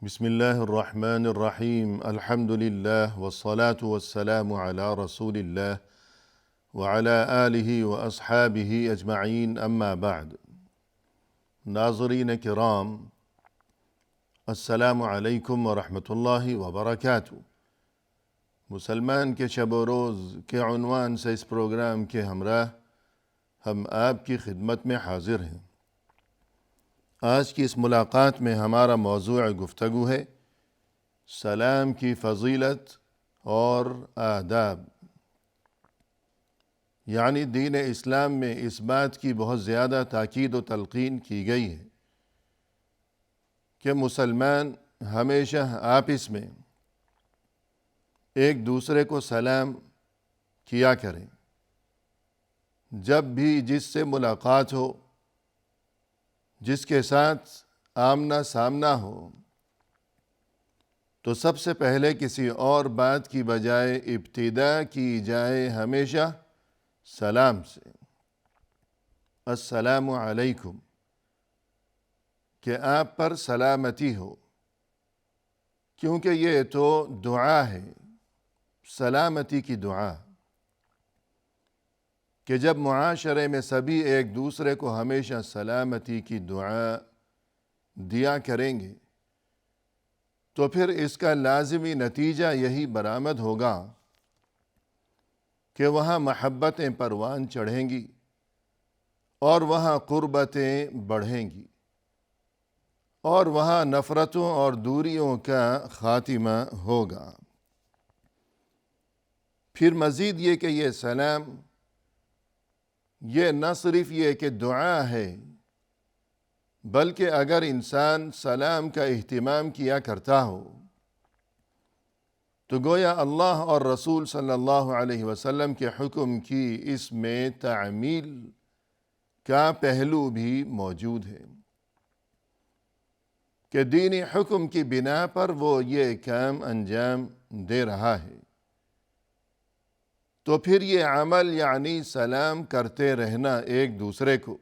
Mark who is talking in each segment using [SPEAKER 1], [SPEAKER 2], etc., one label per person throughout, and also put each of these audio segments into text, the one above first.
[SPEAKER 1] بسم الله الرحمن الرحيم الحمد لله والصلاة والسلام على رسول الله وعلى آله وأصحابه أجمعين أما بعد ناظرین کرام، السلام علیکم ورحمۃ اللہ وبرکاتہ۔ مسلمان کے شب و روز کے عنوان سے اس پروگرام کے ہمراہ ہم آپ کی خدمت میں حاضر ہیں۔ آج کی اس ملاقات میں ہمارا موضوع گفتگو ہے سلام کی فضیلت اور آداب۔ یعنی دین اسلام میں اس بات کی بہت زیادہ تاکید و تلقین کی گئی ہے کہ مسلمان ہمیشہ آپس میں ایک دوسرے کو سلام کیا کریں۔ جب بھی جس سے ملاقات ہو، جس کے ساتھ آمنا سامنا ہو، تو سب سے پہلے کسی اور بات کی بجائے ابتدا کی جائے ہمیشہ سلام سے، السلام علیکم، کہ آپ پر سلامتی ہو، کیونکہ یہ تو دعا ہے، سلامتی کی دعا، کہ جب معاشرے میں سبھی ایک دوسرے کو ہمیشہ سلامتی کی دعا دیا کریں گے تو پھر اس کا لازمی نتیجہ یہی برآمد ہوگا کہ وہاں محبتیں پروان چڑھیں گی اور وہاں قربتیں بڑھیں گی اور وہاں نفرتوں اور دوریوں کا خاتمہ ہوگا۔ پھر مزید یہ کہ یہ سلام، یہ نہ صرف یہ کہ دعا ہے، بلکہ اگر انسان سلام کا اہتمام کیا کرتا ہو تو گویا اللہ اور رسول صلی اللہ علیہ وسلم کے حکم کی اس میں تعمیل کا پہلو بھی موجود ہے کہ دینی حکم کی بنا پر وہ یہ کام انجام دے رہا ہے، تو پھر یہ عمل یعنی سلام کرتے رہنا ایک دوسرے کو،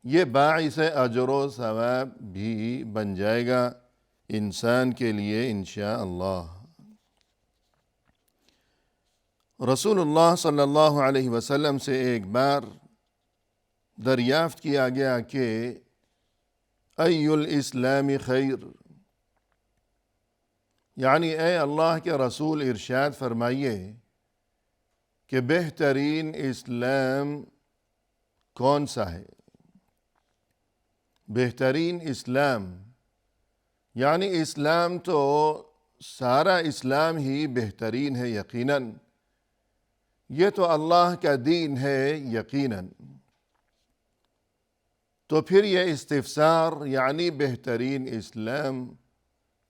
[SPEAKER 1] یہ باعث اجر و ثواب بھی بن جائے گا انسان کے لیے انشاءاللہ۔ رسول اللہ صلی اللہ علیہ وسلم سے ایک بار دریافت کیا گیا کہ ای الاسلام خیر، یعنی اے اللہ کے رسول ارشاد فرمائیے کہ بہترین اسلام کون سا ہے؟ بہترین اسلام یعنی اسلام تو سارا اسلام ہی بہترین ہے یقیناً، یہ تو اللہ کا دین ہے یقیناً، تو پھر یہ استفسار یعنی بہترین اسلام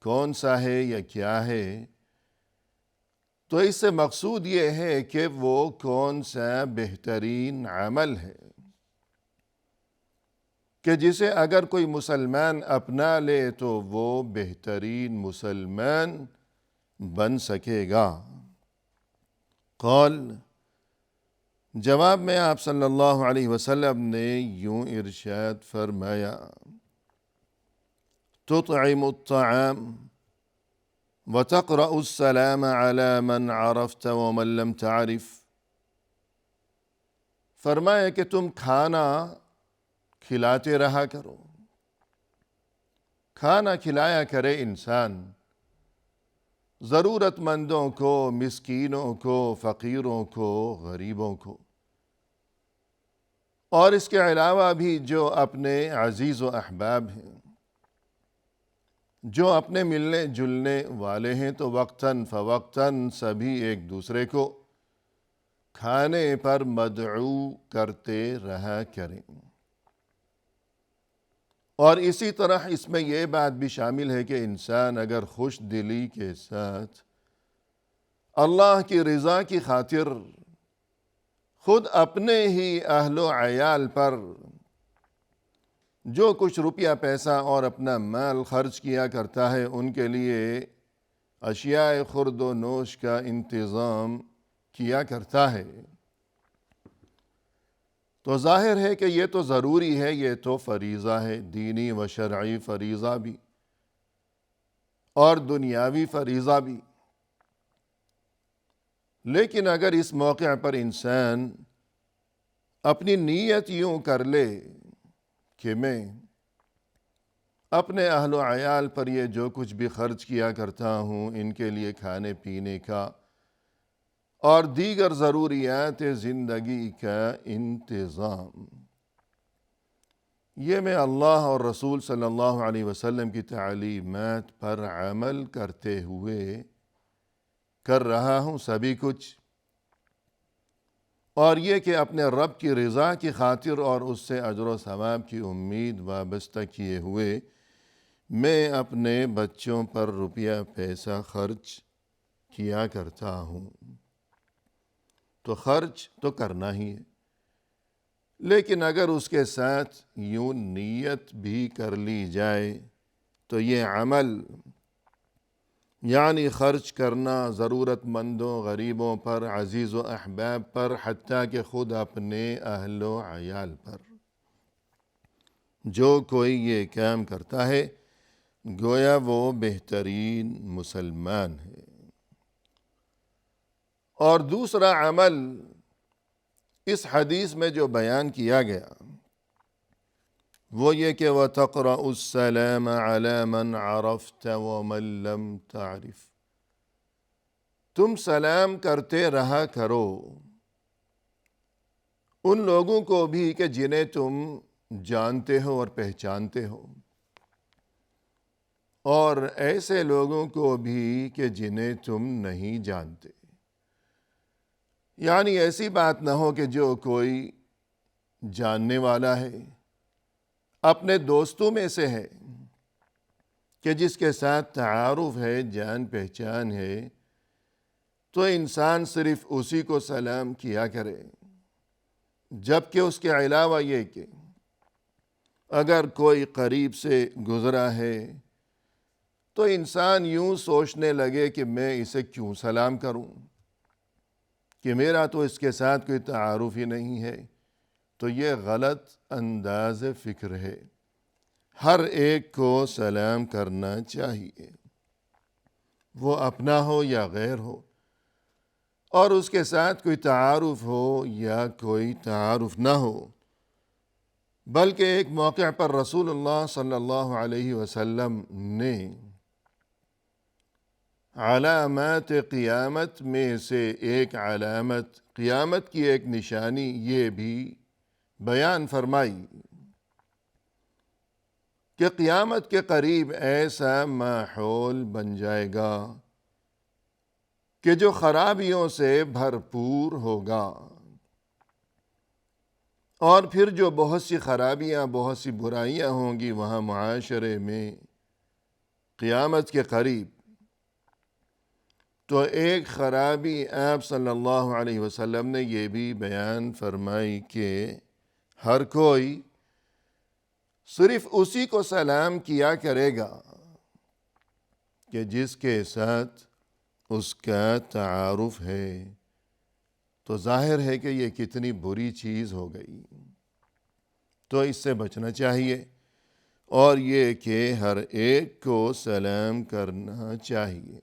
[SPEAKER 1] کون سا ہے یا کیا ہے، تو اس سے مقصود یہ ہے کہ وہ کون سا بہترین عمل ہے کہ جسے اگر کوئی مسلمان اپنا لے تو وہ بہترین مسلمان بن سکے گا۔ قال، جواب میں آپ صلی اللہ علیہ وسلم نے یوں ارشاد فرمایا، تطعم الطعام وتقرأ السلام على من عرفت ومن لم تعرف، فرمایا کہ تم کھانا کھلاتے رہا کرو، کھانا کھلایا کرے انسان ضرورت مندوں کو، مسکینوں کو، فقیروں کو، غریبوں کو، اور اس کے علاوہ بھی جو اپنے عزیز و احباب ہیں، جو اپنے ملنے جلنے والے ہیں، تو وقتاً فوقتاً سبھی ایک دوسرے کو کھانے پر مدعو کرتے رہا کریں۔ اور اسی طرح اس میں یہ بات بھی شامل ہے کہ انسان اگر خوش دلی کے ساتھ اللہ کی رضا کی خاطر خود اپنے ہی اہل و عیال پر جو کچھ روپیہ پیسہ اور اپنا مال خرچ کیا کرتا ہے، ان کے لیے اشیاء خورد و نوش کا انتظام کیا کرتا ہے، تو ظاہر ہے کہ یہ تو ضروری ہے، یہ تو فریضہ ہے، دینی و شرعی فریضہ بھی اور دنیاوی فریضہ بھی۔ لیکن اگر اس موقع پر انسان اپنی نیت یوں کر لے کہ میں اپنے اہل و عیال پر یہ جو کچھ بھی خرچ کیا کرتا ہوں، ان کے لیے کھانے پینے کا اور دیگر ضروریات زندگی کا انتظام، یہ میں اللہ اور رسول صلی اللہ علیہ وسلم کی تعلیمات پر عمل کرتے ہوئے کر رہا ہوں سبھی کچھ، اور یہ کہ اپنے رب کی رضا کی خاطر اور اس سے اجر و ثواب کی امید وابستہ کیے ہوئے میں اپنے بچوں پر روپیہ پیسہ خرچ کیا کرتا ہوں، تو خرچ تو کرنا ہی ہے۔ لیکن اگر اس کے ساتھ یوں نیت بھی کر لی جائے تو یہ عمل، یعنی خرچ کرنا ضرورت مندوں، غریبوں پر، عزیز و احباب پر، حتیٰ کہ خود اپنے اہل و عیال پر، جو کوئی یہ کام کرتا ہے گویا وہ بہترین مسلمان ہے۔ اور دوسرا عمل اس حدیث میں جو بیان کیا گیا وہ یہ کہ وَتَقْرَأُ السَّلَامَ عَلَى مَنْ عَرَفْتَ وَمَنْ لَمْ تَعْرِفْ، تم سلام کرتے رہا کرو ان لوگوں کو بھی کہ جنہیں تم جانتے ہو اور پہچانتے ہو، اور ایسے لوگوں کو بھی کہ جنہیں تم نہیں جانتے۔ یعنی ایسی بات نہ ہو کہ جو کوئی جاننے والا ہے، اپنے دوستوں میں سے ہے، کہ جس کے ساتھ تعارف ہے، جان پہچان ہے، تو انسان صرف اسی کو سلام کیا کرے، جبکہ اس کے علاوہ یہ کہ اگر کوئی قریب سے گزرا ہے تو انسان یوں سوچنے لگے کہ میں اسے کیوں سلام کروں، کہ میرا تو اس کے ساتھ کوئی تعارف ہی نہیں ہے، تو یہ غلط انداز فکر ہے۔ ہر ایک کو سلام کرنا چاہیے، وہ اپنا ہو یا غیر ہو، اور اس کے ساتھ کوئی تعارف ہو یا کوئی تعارف نہ ہو۔ بلکہ ایک موقع پر رسول اللہ صلی اللہ علیہ وسلم نے علامات قیامت میں سے ایک علامت، قیامت کی ایک نشانی یہ بھی بیان فرمائی کہ قیامت کے قریب ایسا ماحول بن جائے گا کہ جو خرابیوں سے بھرپور ہوگا، اور پھر جو بہت سی خرابیاں، بہت سی برائیاں ہوں گی وہاں معاشرے میں قیامت کے قریب، تو ایک خرابی آپ صلی اللہ علیہ وسلم نے یہ بھی بیان فرمائی کہ ہر کوئی صرف اسی کو سلام کیا کرے گا کہ جس کے ساتھ اس کا تعارف ہے، تو ظاہر ہے کہ یہ کتنی بری چیز ہو گئی، تو اس سے بچنا چاہیے، اور یہ کہ ہر ایک کو سلام کرنا چاہیے،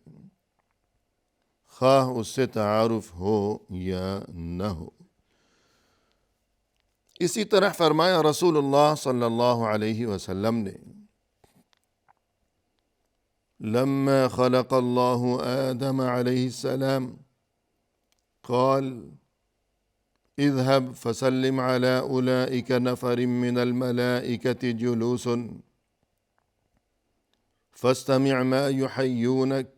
[SPEAKER 1] خواہ اس سے تعارف ہو یا نہ ہو۔ اسی طرح فرمایا رسول اللہ صلی اللہ علیہ وسلم نے، لما خلق اللہ آدم علیہ السلام قال اذهب فسلم على أولئك نفر من الملائكة جلوس فاستمع ما يحيونك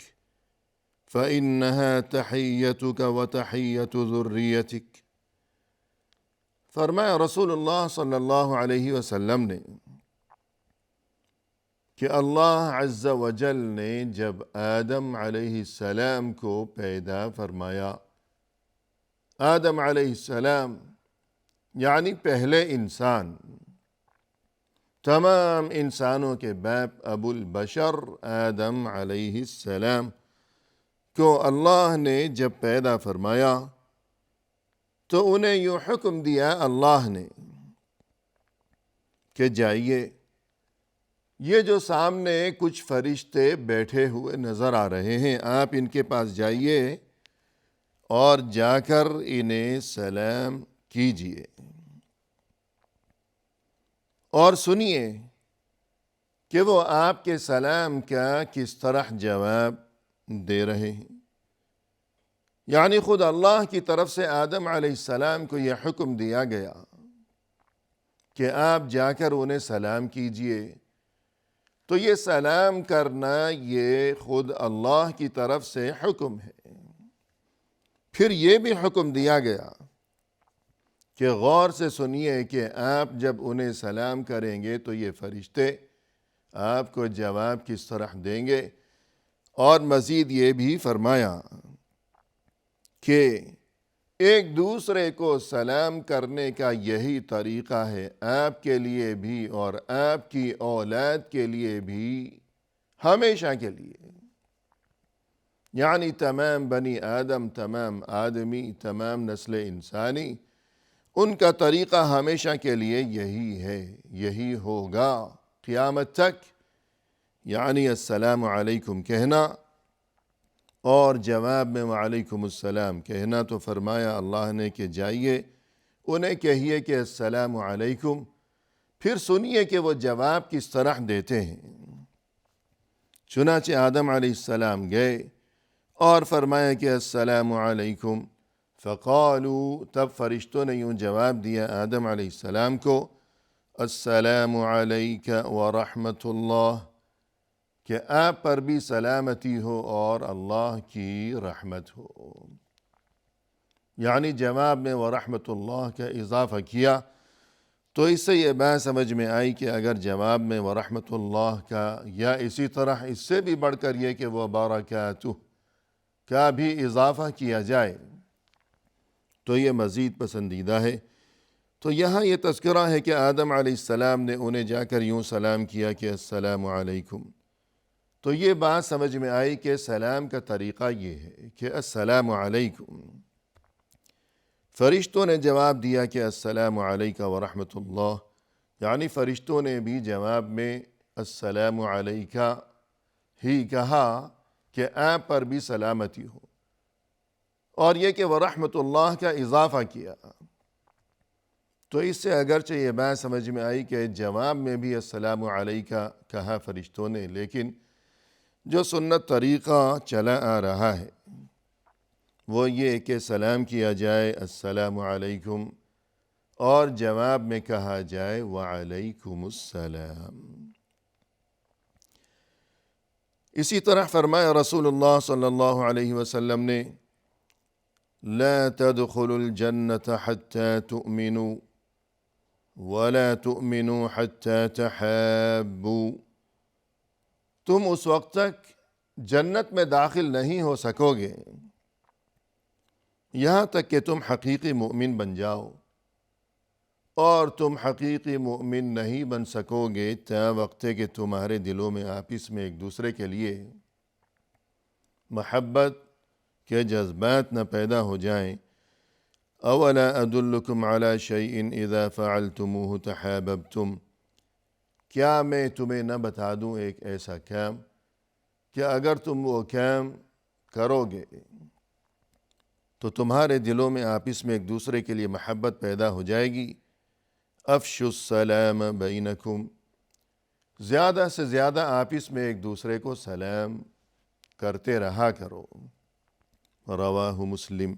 [SPEAKER 1] فإنها تحيتك وتحية ذريتك۔ فرمایا رسول اللہ صلی اللہ علیہ وسلم نے کہ اللہ عز و جل نے جب آدم علیہ السلام کو پیدا فرمایا، آدم علیہ السلام یعنی پہلے انسان، تمام انسانوں کے باپ ابو البشر آدم علیہ السلام کو اللہ نے جب پیدا فرمایا تو انہیں یوں حکم دیا اللہ نے کہ جائیے یہ جو سامنے کچھ فرشتے بیٹھے ہوئے نظر آ رہے ہیں، آپ ان کے پاس جائیے اور جا کر انہیں سلام کیجیے اور سنیے کہ وہ آپ کے سلام کا کس طرح جواب دے رہے ہیں۔ یعنی خود اللہ کی طرف سے آدم علیہ السلام کو یہ حکم دیا گیا کہ آپ جا کر انہیں سلام کیجیے، تو یہ سلام کرنا یہ خود اللہ کی طرف سے حکم ہے۔ پھر یہ بھی حکم دیا گیا کہ غور سے سنیے کہ آپ جب انہیں سلام کریں گے تو یہ فرشتے آپ کو جواب کس طرح دیں گے، اور مزید یہ بھی فرمایا کہ ایک دوسرے کو سلام کرنے کا یہی طریقہ ہے آپ کے لیے بھی اور آپ کی اولاد کے لیے بھی، ہمیشہ کے لیے۔ یعنی تمام بنی آدم، تمام آدمی، تمام نسل انسانی، ان کا طریقہ ہمیشہ کے لیے یہی ہے، یہی ہوگا قیامت تک۔ یعنی السلام علیکم کہنا اور جواب میں وعلیکم السلام کہنا۔ تو فرمایا اللہ نے کہ جائیے انہیں کہیے کہ السلام علیکم، پھر سنیے کہ وہ جواب کس طرح دیتے ہیں۔ چنانچہ آدم علیہ السلام گئے اور فرمایا کہ السلام علیکم، فقالوا، تب فرشتوں نے یوں جواب دیا آدم علیہ السلام کو، السلام علیک ورحمۃ اللہ، کہ آپ پر بھی سلامتی ہو اور اللہ کی رحمت ہو۔ یعنی جواب میں ورحمۃ اللہ کا اضافہ کیا، تو اس سے یہ بات سمجھ میں آئی کہ اگر جواب میں ورحمۃ اللہ کا یا اسی طرح اس سے بھی بڑھ کر یہ کہ وبرکاتہ کا بھی اضافہ کیا جائے تو یہ مزید پسندیدہ ہے۔ تو یہاں یہ تذکرہ ہے کہ آدم علیہ السلام نے انہیں جا کر یوں سلام کیا کہ السلام علیکم، تو یہ بات سمجھ میں آئی کہ سلام کا طریقہ یہ ہے کہ السلام علیکم۔ فرشتوں نے جواب دیا کہ السلام علیکم ورحمۃ اللہ، یعنی فرشتوں نے بھی جواب میں السلام علیکہ ہی کہا کہ آپ پر بھی سلامتی ہو، اور یہ کہ ورحمۃ اللہ کا اضافہ کیا۔ تو اس سے اگرچہ یہ بات سمجھ میں آئی کہ جواب میں بھی السلام علیکہ کہا فرشتوں نے، لیکن جو سنت طریقہ چلا آ رہا ہے وہ یہ کہ سلام کیا جائے السلام علیکم اور جواب میں کہا جائے وعلیکم السلام۔ اسی طرح فرمایا رسول اللہ صلی اللہ علیہ وسلم نے، لا تدخلوا الجنة حتى تؤمنوا ولا تؤمنوا حتى تحابوا، تم اس وقت تک جنت میں داخل نہیں ہو سکو گے یہاں تک کہ تم حقیقی مومن بن جاؤ، اور تم حقیقی مومن نہیں بن سکو گے تا وقت کہ تمہارے دلوں میں آپس میں ایک دوسرے کے لیے محبت کے جذبات نہ پیدا ہو جائیں۔ اولا ادلکم علی شیء اذا فعلتموه تحاببتم، کیا میں تمہیں نہ بتا دوں ایک ایسا کام کہ اگر تم وہ کام کرو گے تو تمہارے دلوں میں آپس میں ایک دوسرے کے لیے محبت پیدا ہو جائے گی۔ افشوا السلام بینکم، زیادہ سے زیادہ آپس میں ایک دوسرے کو سلام کرتے رہا کرو۔ رواہ مسلم۔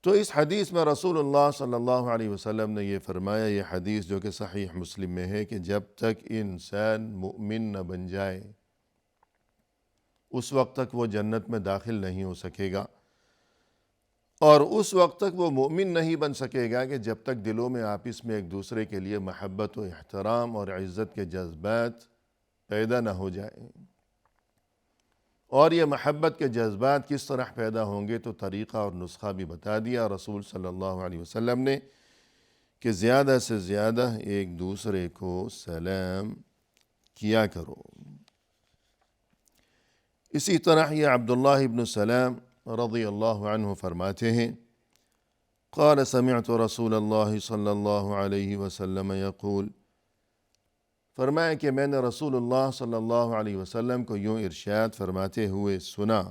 [SPEAKER 1] تو اس حدیث میں رسول اللہ صلی اللہ علیہ وسلم نے یہ فرمایا، یہ حدیث جو کہ صحیح مسلم میں ہے، کہ جب تک انسان مؤمن نہ بن جائے اس وقت تک وہ جنت میں داخل نہیں ہو سکے گا، اور اس وقت تک وہ مومن نہیں بن سکے گا کہ جب تک دلوں میں آپس میں ایک دوسرے کے لیے محبت و احترام اور عزت کے جذبات پیدا نہ ہو جائیں۔ اور یہ محبت کے جذبات کس طرح پیدا ہوں گے تو طریقہ اور نسخہ بھی بتا دیا رسول صلی اللہ علیہ وسلم نے کہ زیادہ سے زیادہ ایک دوسرے کو سلام کیا کرو۔ اسی طرح یہ عبداللہ ابن سلام رضی اللہ عنہ فرماتے ہیں، قال سمعت رسول اللہ صلی اللہ علیہ وسلم یقول، فرمایا کہ میں نے رسول اللہ صلی اللہ علیہ وسلم کو یوں ارشاد فرماتے ہوئے سنا،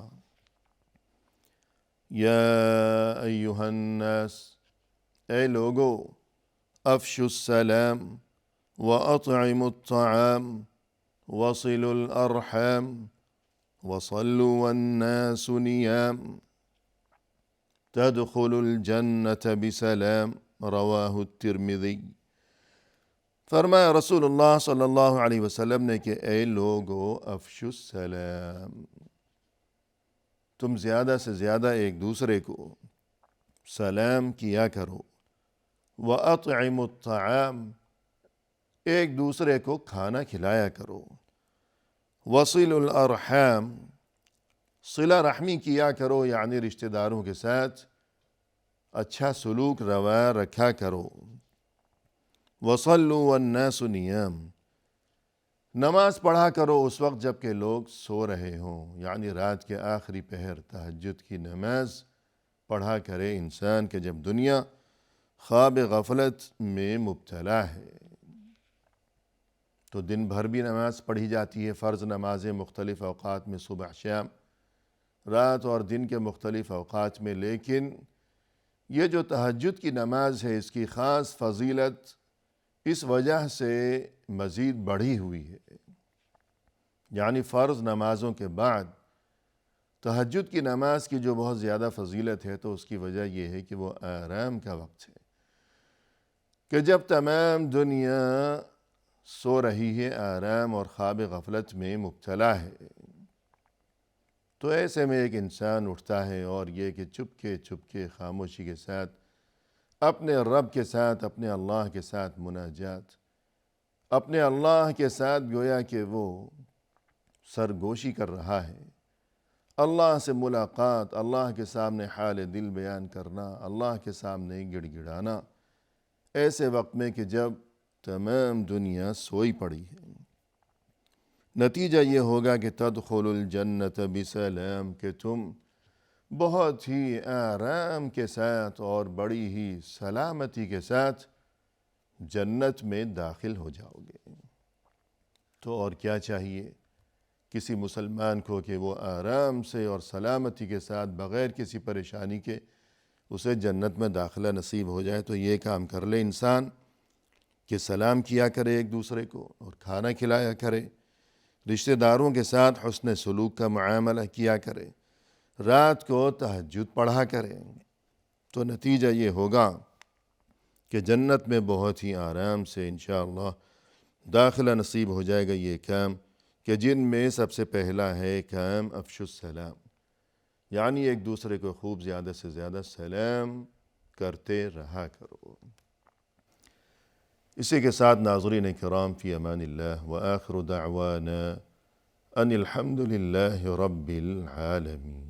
[SPEAKER 1] یا ایہا الناس، اے لوگو، افشوا السلام واطعموا الطعام وصلوا الارحام وصلوا والناس نیام تدخلوا الجنة بسلام، رواہ الترمذی۔ فرمایا رسول اللہ صلی اللہ علیہ وسلم نے کہ اے لوگو، افشوا السلام، تم زیادہ سے زیادہ ایک دوسرے کو سلام کیا کرو، وَأَطْعِمُوا الطَّعَامَ، ایک دوسرے کو کھانا کھلایا کرو، وَصِلُوا الْأَرْحَامَ، صلہ رحمی کیا کرو، یعنی رشتہ داروں کے ساتھ اچھا سلوک روا رکھا کرو، وَصَلُّوا وَالنَّاسُ نِيَامٌ، نماز پڑھا کرو اس وقت جب کہ لوگ سو رہے ہوں، یعنی رات کے آخری پہر تہجد کی نماز پڑھا کرے انسان کہ جب دنیا خواب غفلت میں مبتلا ہے۔ تو دن بھر بھی نماز پڑھی جاتی ہے، فرض نمازیں مختلف اوقات میں، صبح شام، رات اور دن کے مختلف اوقات میں، لیکن یہ جو تہجد کی نماز ہے اس کی خاص فضیلت اس وجہ سے مزید بڑھی ہوئی ہے، یعنی فرض نمازوں کے بعد تہجد کی نماز کی جو بہت زیادہ فضیلت ہے تو اس کی وجہ یہ ہے کہ وہ آرام کا وقت ہے، کہ جب تمام دنیا سو رہی ہے، آرام اور خواب غفلت میں مبتلا ہے، تو ایسے میں ایک انسان اٹھتا ہے اور یہ کہ چپکے خاموشی کے ساتھ اپنے رب کے ساتھ، اپنے اللہ کے ساتھ مناجات، اپنے اللہ کے ساتھ گویا کہ وہ سرگوشی کر رہا ہے، اللہ سے ملاقات، اللہ کے سامنے حال دل بیان کرنا، اللہ کے سامنے گڑ گڑانا، ایسے وقت میں کہ جب تمام دنیا سوئی پڑی ہے۔ نتیجہ یہ ہوگا کہ تدخل الجنت بسلام، کہ تم بہت ہی آرام کے ساتھ اور بڑی ہی سلامتی کے ساتھ جنت میں داخل ہو جاؤ گے۔ تو اور کیا چاہیے کسی مسلمان کو کہ وہ آرام سے اور سلامتی کے ساتھ بغیر کسی پریشانی کے اسے جنت میں داخلہ نصیب ہو جائے؟ تو یہ کام کر لے انسان کہ سلام کیا کرے ایک دوسرے کو اور کھانا کھلایا کرے، رشتہ داروں کے ساتھ حسن سلوک کا معاملہ کیا کرے، رات کو تہجد پڑھا کرے، تو نتیجہ یہ ہوگا کہ جنت میں بہت ہی آرام سے انشاءاللہ داخلہ نصیب ہو جائے گا۔ یہ کام کہ جن میں سب سے پہلا ہے کام افشوا السلام، یعنی ایک دوسرے کو خوب زیادہ سے زیادہ سلام کرتے رہا کرو۔ اسی کے ساتھ ناظرین کرام فی امان اللہ، وآخر دعوانا ان الحمد للہ رب العالمین۔